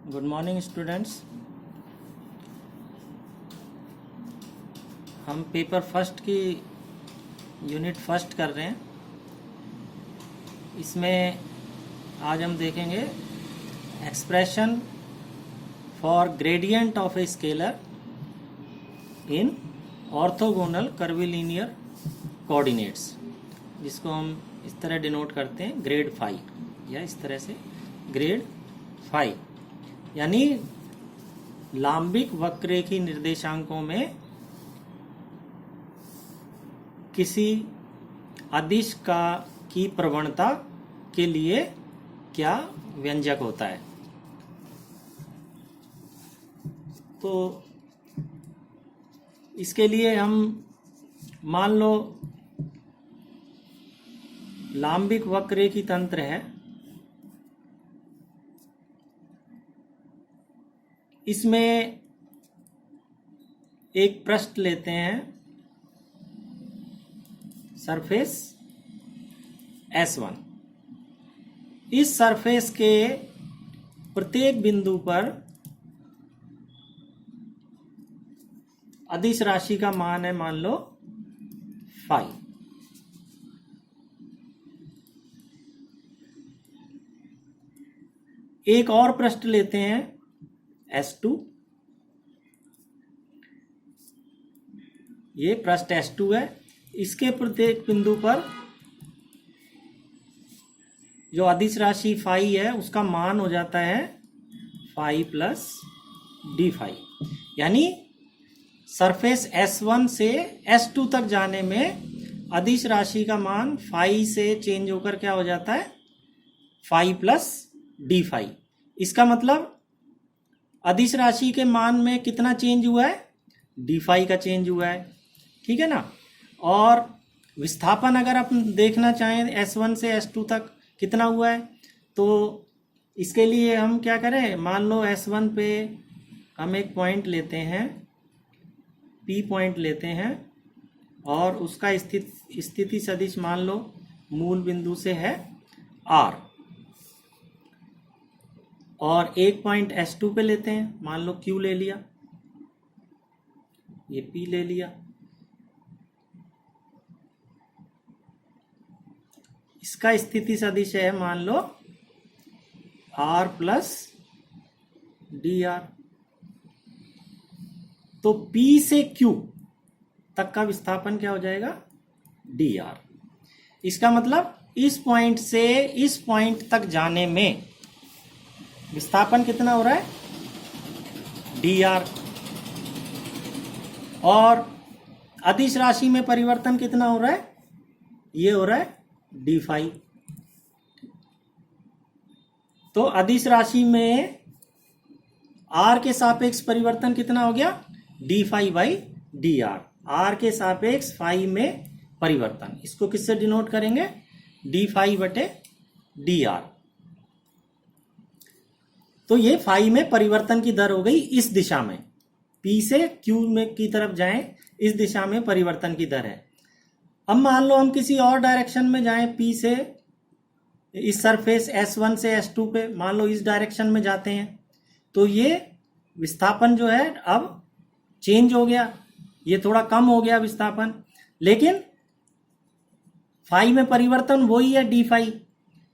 Good morning students. हम paper first की unit first कर रहे हैं। इसमें आज हम देखेंगे expression for gradient of a scalar in orthogonal curvilinear coordinates, जिसको हम इस तरह डिनोट करते हैं ग्रेड 5, या इस तरह से ग्रेड 5, यानी लांबिक वक्ररेखी निर्देशांकों में किसी अदिश की प्रवणता के लिए क्या व्यंजक होता है। तो इसके लिए हम मान लो लांबिक वक्ररेखी तंत्र है, इसमें एक पृष्ठ लेते हैं सरफेस S1। इस सरफेस के प्रत्येक बिंदु पर अदिश राशि का मान है, मान लो 5। एक और पृष्ठ लेते हैं S2। ये पृष्ठ S2 है। इसके प्रत्येक बिंदु पर जो अदिश राशि फाई है उसका मान हो जाता है 5 प्लस d5, यानी सरफेस S1 से S2 तक जाने में अदिश राशि का मान 5 से चेंज होकर क्या हो जाता है 5 प्लस d5। इसका मतलब अदिश राशि के मान में कितना चेंज हुआ है, d5 का चेंज हुआ है, ठीक है ना। और विस्थापन अगर आप देखना चाहें S1 से S2 तक कितना हुआ है, तो इसके लिए हम क्या करें, मान लो S1 पे हम एक पॉइंट लेते हैं, P पॉइंट लेते हैं, और उसका स्थिति सदिश मान लो मूल बिंदु से है R, और एक पॉइंट S2 पे लेते हैं, मान लो Q ले लिया, ये P ले लिया। इसका स्थिति सदिश है मान लो R प्लस dr। तो P से Q तक का विस्थापन क्या हो जाएगा dr। इसका मतलब इस पॉइंट से इस पॉइंट तक जाने में विस्थापन कितना हो रहा है dr, और अदिश राशि में परिवर्तन कितना हो रहा है, ये हो रहा है d5। तो अदिश राशि में r के सापेक्ष परिवर्तन कितना हो गया d5 बाई dr। r के सापेक्ष फाई में परिवर्तन, इसको किससे डिनोट करेंगे d5 बटे dr। तो ये फाई में परिवर्तन की दर हो गई इस दिशा में, p से q में की तरफ जाएं, इस दिशा में परिवर्तन की दर है। अब मान लो हम किसी और डायरेक्शन में जाएं, P से इस सरफेस S1 से S2 पे मान लो इस डायरेक्शन में जाते हैं, तो ये विस्थापन जो है अब चेंज हो गया, ये थोड़ा कम हो गया विस्थापन, लेकिन फाई में परिवर्तन वही है d5।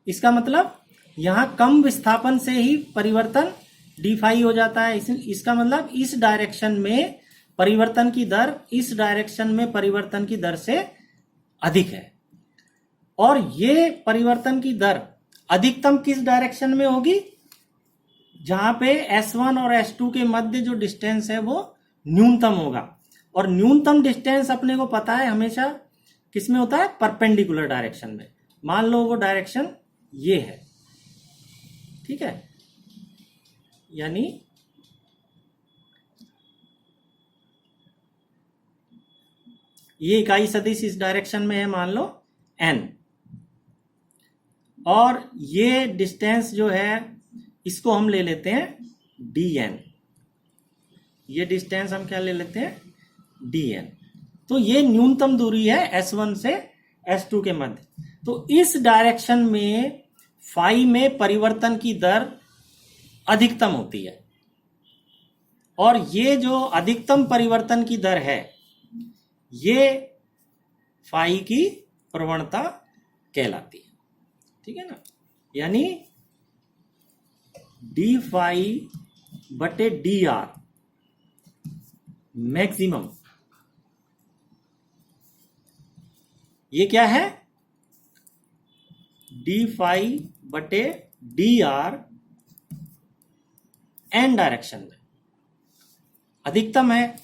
इसका मतलब यहाँ कम विस्थापन से ही परिवर्तन d5 हो जाता है। इसका मतलब इस डायरेक्शन में परिवर्तन की दर इस डायरेक्शन में परिवर्तन की दर से अधिक है, और ये परिवर्तन की दर अधिकतम किस डायरेक्शन में होगी, जहां पे S1 और S2 के मध्य जो डिस्टेंस है वो न्यूनतम होगा। और न्यूनतम डिस्टेंस अपने को पता है हमेशा किस में होता है, परपेंडिकुलर डायरेक्शन में। मान लो वो डायरेक्शन ये है, ठीक है, यानी ये इकाई सदिश इस डायरेक्शन में है, मान लो n, और ये डिस्टेंस जो है इसको हम ले लेते हैं dn। ये डिस्टेंस हम क्या ले लेते हैं dn। तो ये न्यूनतम दूरी है S1 से S2 के मध्य। तो इस डायरेक्शन में फाई में परिवर्तन की दर अधिकतम होती है। और ये जो अधिकतम परिवर्तन की दर है, ये फाई की प्रवणता कहलाती है। ठीक है ना, यानी डी फाई बटे डी आर मैक्सिमम, ये क्या है, डी फाई बटे डी आर एन डायरेक्शन में अधिकतम है।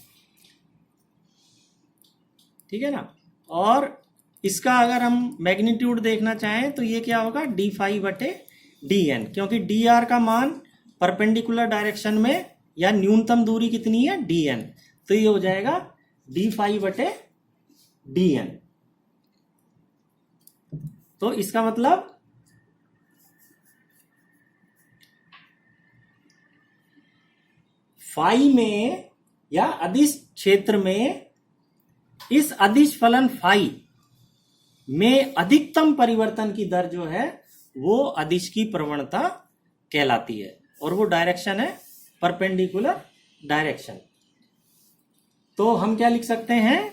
ठीक है ना, और इसका अगर हम मैग्नीट्यूड देखना चाहें तो ये क्या होगा, डी फाई बटे डी एन, क्योंकि डी आर का मान परपेंडिकुलर डायरेक्शन में या न्यूनतम दूरी कितनी है, डी एन, तो ये हो जाएगा डी फाई बटे डी एन। तो इसका मतलब फाई में या अदिश क्षेत्र में इस अदिश फलन फाई में अधिकतम परिवर्तन की दर जो है वो अदिश की प्रवणता कहलाती है, और वो डायरेक्शन है परपेंडिकुलर डायरेक्शन। तो हम क्या लिख सकते हैं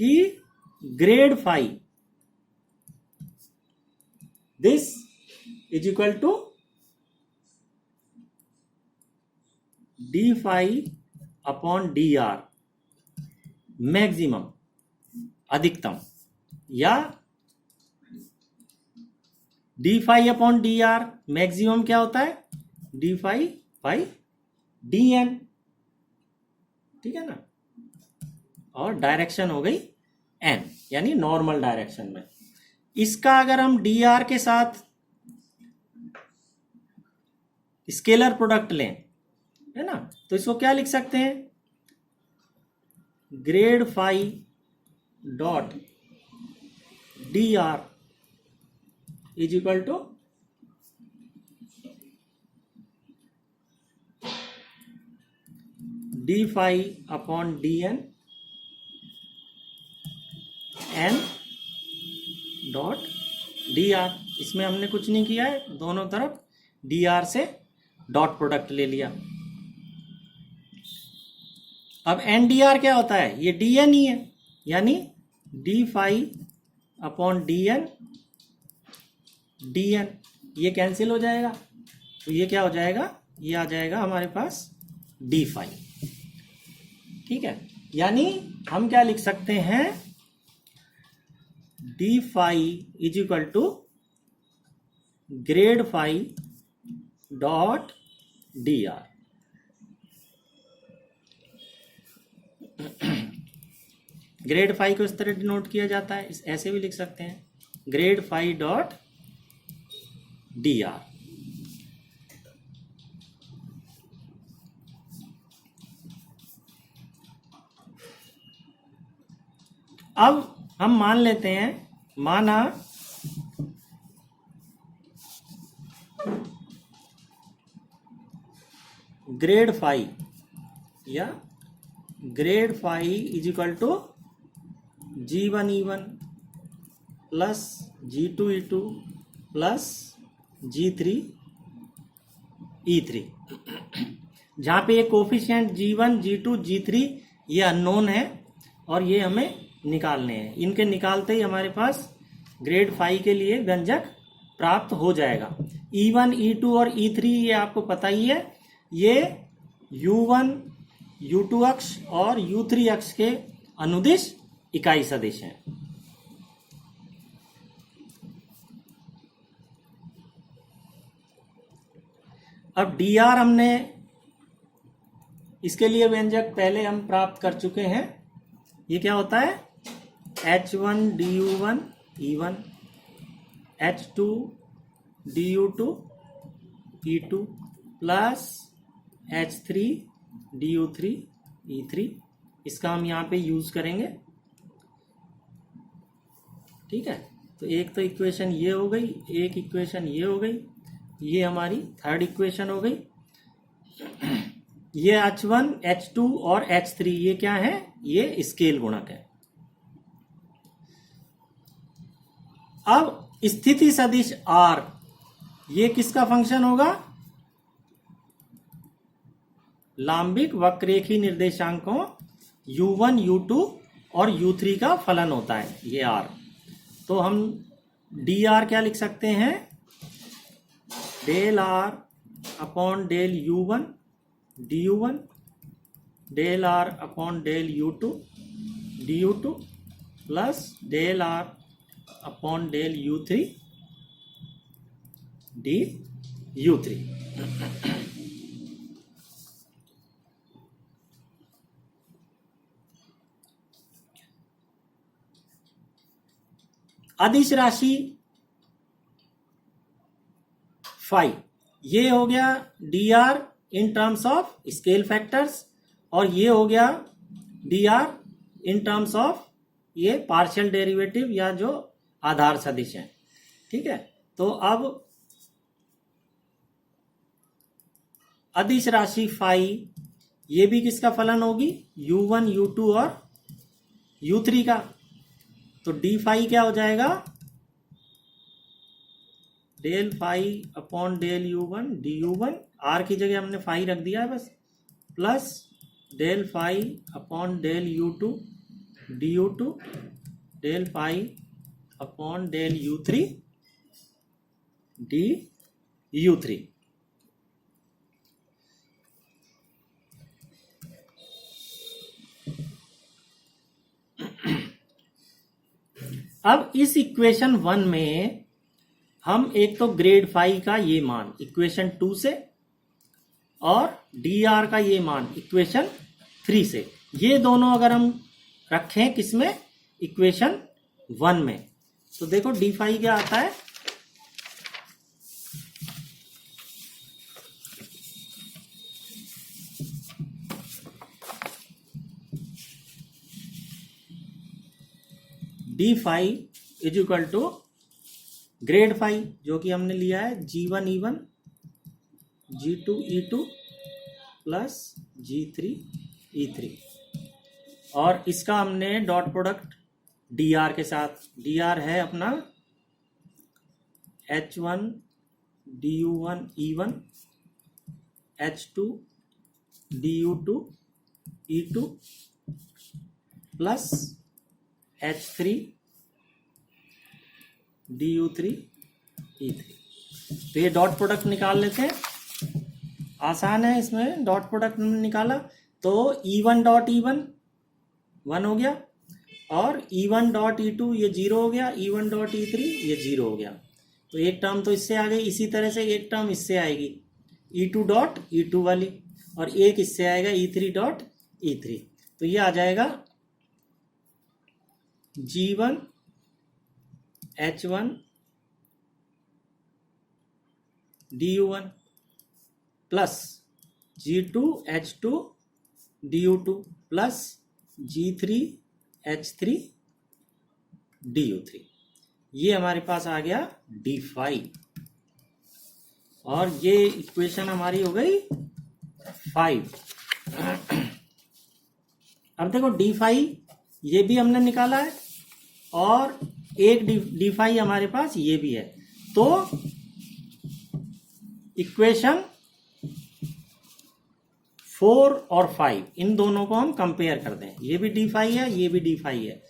कि grad phi this is equal to d phi upon d r maximum अधिकतम, या d phi upon d r maximum क्या होता है, d phi by d n. ठीक है ना, और डायरेक्शन हो गई एन, यानी नॉर्मल डायरेक्शन में। इसका अगर हम डी आर के साथ स्केलर प्रोडक्ट लें, है ना, तो इसको क्या लिख सकते हैं, grad phi dot d r is equal to d phi upon d n n dot d r. इसमें हमने कुछ नहीं किया है, दोनों तरफ डी आर से डॉट प्रोडक्ट ले लिया। अब एन डी आर क्या होता है, ये डी एन ही है, यानी d phi upon d n d n, ये कैंसिल हो जाएगा, तो ये क्या हो जाएगा, ये आ जाएगा हमारे पास डी फाई। ठीक है, यानी हम क्या लिख सकते हैं, d phi is equal to grad phi dot d r. Grad phi को इस तरह डिनोट किया जाता है, ऐसे भी लिख सकते हैं, grad phi dot d r. अब हम मान लेते हैं, माना ग्रेड फाई या grad phi is equal to G1E1 plus G2E2 plus G3E3, जहाँ पे ये कोफिशिएंट G1, G2, G3 ये अननोन है और ये हमें निकालने हैं। इनके निकालते ही हमारे पास ग्रेड फाई के लिए व्यंजक प्राप्त हो जाएगा। E1, E2 और E3 ये आपको पता ही है, ये U1, U2 अक्ष और U3 अक्ष के अनुदिश इकाई सदिश हैं। अब DR हमने इसके लिए व्यंजक पहले हम प्राप्त कर चुके हैं। ये क्या होता है, H1 DU1 E1, H2 DU2 E2 plus H3 DU3 E3। इसका हम यहाँ पे यूज करेंगे। ठीक है, तो एक तो इक्वेशन ये हो गई, एक इक्वेशन ये हो गई, ये हमारी थर्ड इक्वेशन हो गई। ये H1, H2 और H3 ये क्या है, ये स्केल गुणक है। अब स्थिति सदिश R ये किसका फंक्शन होगा, लांबिक वक्ररेखी निर्देशांकों u1 u2 और u3 का फलन होता है ये r। तो हम dr क्या लिख सकते हैं, del r upon del u1 du1, del r upon del u2 du2 plus del r upon del u3 du3। अदिश राशि फाई, ये हो गया dr in terms of scale factors और ये हो गया dr इन टर्म्स ऑफ ये पार्शियल डेरिवेटिव या जो आधार सदिश है। ठीक है, तो अब अदिश राशि फाई ये भी किसका फलन होगी, u1 u2 और u3 का। तो डी फाई क्या हो जाएगा, del phi upon del u1 du1, r की जगह हमने फाई रख दिया है बस, plus del phi upon del u2 du2, del phi upon del u3 du3। अब इस इक्वेशन 1 में हम एक तो ग्रेड फाई का ये मान इक्वेशन 2 से और dr का ये मान इक्वेशन 3 से, ये दोनों अगर हम रखें किसमें, इक्वेशन 1 में, तो देखो डी फाई क्या आता है, d phi is equal to grad phi जो कि हमने लिया है g1 e1 g2 e2 plus g3 e3, और इसका हमने डॉट प्रोडक्ट dr के साथ, dr है अपना h1 du1 e1 h2 du2 e2 plus h3 du3 e3। तो ये डॉट प्रोडक्ट निकाल लेते हैं, आसान है, इसमें डॉट प्रोडक्ट निकाला तो e1 डॉट e1 1 हो गया और e1 डॉट e2 ये 0 हो गया, e1 डॉट e3 ये 0 हो गया। तो एक टर्म तो इससे आ गई, इसी तरह से एक टर्म इससे आएगी e2 डॉट e2 वाली, और एक इससे आएगा e3 डॉट e3। तो ये आ जाएगा g1 h1 du1 plus g2 h2 du2 plus g3 h3 du3। ये हमारे पास आ गया डी फाई, और ये इक्वेशन हमारी हो गई 5। अब देखो डी फाई ये भी हमने निकाला है और एक डी फाई हमारे पास ये भी है, तो इक्वेशन 4 और 5 इन दोनों को हम कंपेयर कर दें, ये भी डी फाई है ये भी डी फाई है,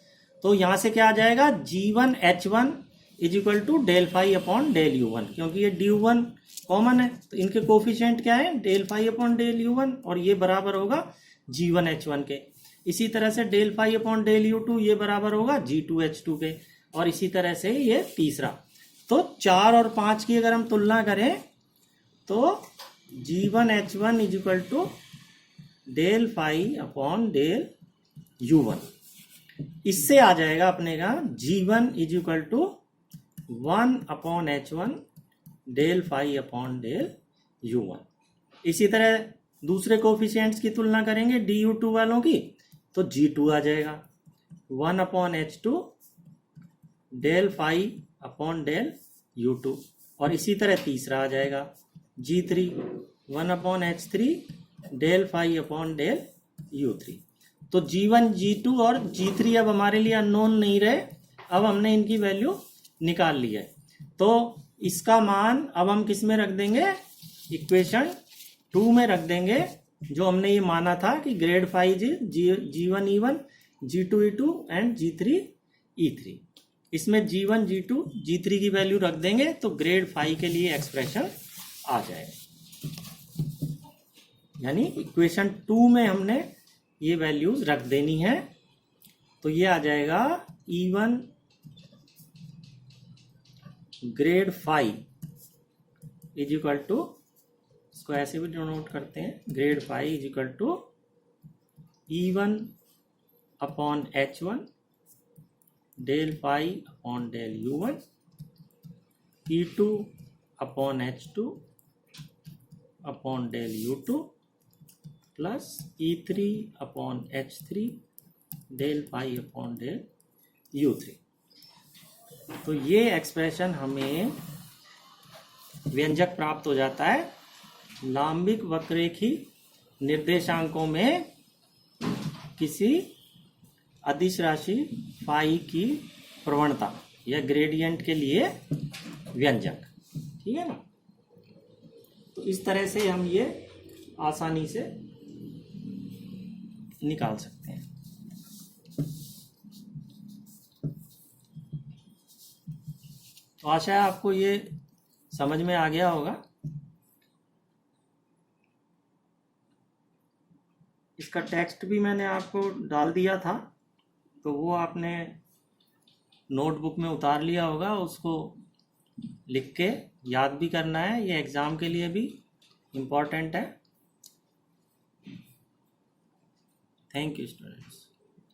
तो यहां से क्या आ जाएगा g1 h1 is equal to del phi upon del u1, क्योंकि ये du1 कॉमन है तो इनके कोफिशिएंट क्या है, del phi upon del u1, और ये बराबर होगा g1 h1 के। इसी तरह से del phi upon del u2 ये बराबर होगा g2 h2 के, और इसी तरह से ये तीसरा। तो 4 और 5 की अगर हम तुलना करें तो g1 h1 is equal to del phi upon del u1, इससे आ जाएगा अपने का g1 is equal to 1 upon h1 del phi upon del u1। इसी तरह दूसरे कोफिशिएंट्स की तुलना करेंगे du2 वालों की, तो g2 आ जाएगा 1 upon h2 del phi upon del u2, और इसी तरह तीसरा आ जाएगा g3 1 upon h3 del phi upon del u3। तो g1 g2 और g3 अब हमारे लिए अननोन नहीं रहे, अब हमने इनकी वैल्यू निकाल ली है, तो इसका मान अब हम किस में रख देंगे, इक्वेशन 2 में रख देंगे, जो हमने ये माना था कि grad phi G1 E1, G2 E2 and G3 E3। इसमें G1 G2 G3 की वैल्यू रख देंगे तो ग्रेड फाई के लिए एक्सप्रेशन आ जाएगा। यानी इक्वेशन 2 में हमने ये वैल्यूज रख देनी है, तो ये आ जाएगा E1 grad phi is equal to, इसको ऐसे भी डिनोट करते हैं, grad phi is equal to E1 upon H1 del phi upon del U1, E2 upon H2 upon del U2 plus E3 upon H3 del phi upon del U3। तो ये expression हमें व्यंजक प्राप्त हो जाता है लांबिक वक्रेखी निर्देशांकों में किसी अदिश राशि फाई की प्रवणता या ग्रेडियंट के लिए व्यंजक। ठीक है ना। तो इस तरह से हम ये आसानी से निकाल सकते हैं। तो आशा है आपको ये समझ में आ गया होगा। इसका टेक्स्ट भी मैंने आपको डाल दिया था, तो वो आपने नोटबुक में उतार लिया होगा, उसको लिख के याद भी करना है, ये एग्ज़ाम के लिए भी इम्पोर्टेंट है। Thank you students.